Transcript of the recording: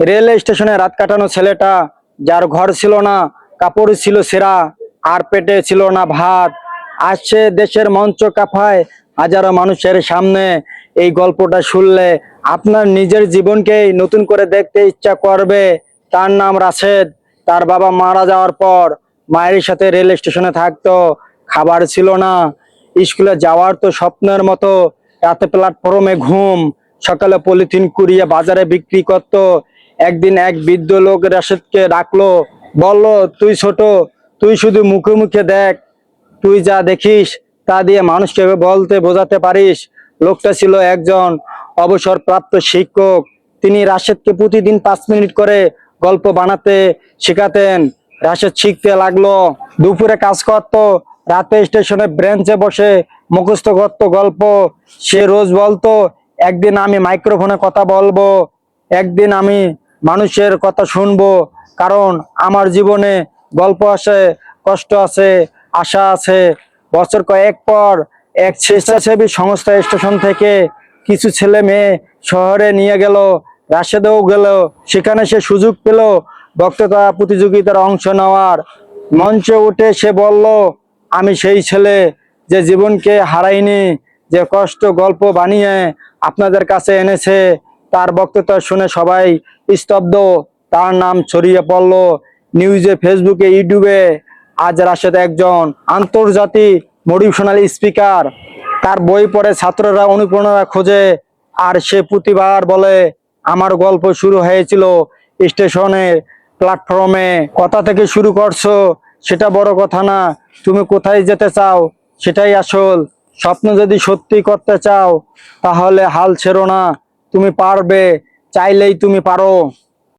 Rail স্টেশনে রাত কাটানো ছেলেটা, যার ঘর ছিল না, কাপড় ছিল ছেঁড়া, আর পেটে ছিল না ভাত, আসছে দেশের মঞ্চ কাঁপায় হাজারো মানুষের সামনে। এই গল্পটা শুনলে আপনার নিজের জীবনকেই নতুন করে দেখতে ইচ্ছা করবে। তার নাম রাশেদ। তার বাবা মারা যাওয়ার পর মায়ের সাথে রেল স্টেশনে থাকতো। খাবার ছিল না, স্কুলে যাওয়ার তো স্বপ্নের মতো, রাতে প্ল্যাটফর্মে ঘুম, সকালে পলিথিন কুড়িয়ে বাজারে বিক্রি করতো। একদিন এক বৃদ্ধ লোক রাশেদকে ডাকলো, বলল, তুই ছোট, তুই শুধু মুখে মুখে দেখ, তুই যা দেখিস তা দিয়ে মানুষকে বলতে বোঝাতে পারিস। লোকটা ছিল একজন অবসরপ্রাপ্ত শিক্ষক। তিনি রাশেদকে প্রতিদিন 5 মিনিট করে গল্প বানাতে শেখাতেন। রাশেদ শিখতে লাগলো, দুপুরে কাজ করত, রাতে স্টেশনে ব্রেঞ্চে বসে মুখস্থ করত গল্প। সে রোজ বলতো, একদিন আমি মাইক্রোফোনে কথা বলবো, একদিন আমি মানুষের কথা শুনবো, কারণ আমার জীবনে গল্প আছে, কষ্ট আছে, আশা আছে। বছর কয়েক পর এক স্বেচ্ছাসেবী সংস্থা স্টেশন থেকে কিছু ছেলে মেয়ে শহরে নিয়ে গেল। রাশেদও গেল। সেখানে সে সুযোগ পেল বক্তৃতা প্রতিযোগিতার অংশ নেওয়ার। মঞ্চে উঠে সে বলল, আমি সেই ছেলে যে জীবনকে হারাইনি, যে কষ্ট গল্প বানিয়ে আপনাদের কাছে এনেছে। তার বক্তৃতা শুনে সবাই স্তব্ধ। তার নাম ছড়িয়ে পড়ল নিউজে, ফেসবুকে, ইউটিউবে। আজ রাশেদ একজন আন্তর্জাতিক মোটিভেশনাল স্পিকার। তার বই পড়ে ছাত্ররা অনুপ্রেরণা খোঁজে, আর সে প্রতিবার বলে, আমার গল্প শুরু হয়েছিল স্টেশনের প্ল্যাটফর্মে। কথা থেকে শুরু করছো, সেটা বড় কথা না, তুমি কোথায় যেতে চাও সেটাই আসল। স্বপ্ন যদি সত্যি করতে চাও তাহলে হাল ছেড়ো না, তুমি পারবে, চাইলেই তুমি পারো।